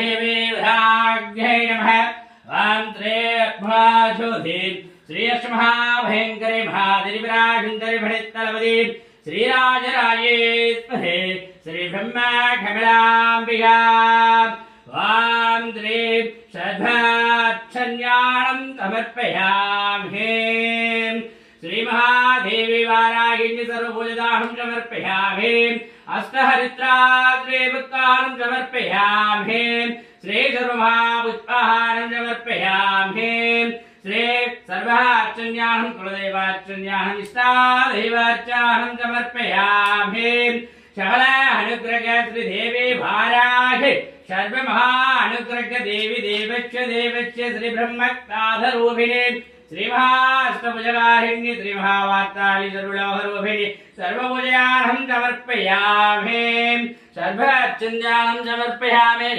देवीभ्राज्ञै नमः वां त्रेभ्वाशोधि श्रीयश्महाभयङ्करे भादिरिविराशङ्करि भणित्तलपदि श्रीराजराजेस्महे श्रीब्रह्मकमलाम्बिका वां त्रे षड्भक्षण्याणं समर्पयामहे श्रीमहादेवी वाराहिणी सर्वभूतदानं समर्पयामहे अष्टहरित्राद्रेवत्तानं समर्पयामहे श्री सर्वमहापुष्पाहारं समर्पयामहे श्री सर्वार्चन्याहं कुलदेवार्चन्याहं इष्टादेवार्चनाहं समर्पयामहे सकल अनुग्रह श्रीदेवी वाराहि सर्वमहानुग्रह देवी देवस्य श्री ब्रह्मक्ताधरूपिणी श्रीमहाष्टभुजगारिण्य श्रीमहावार्ताली सर्वलोहरूपिणी सर्वभुजयानं समर्पयामहे सर्वार्चन्याहं समर्पयामहे।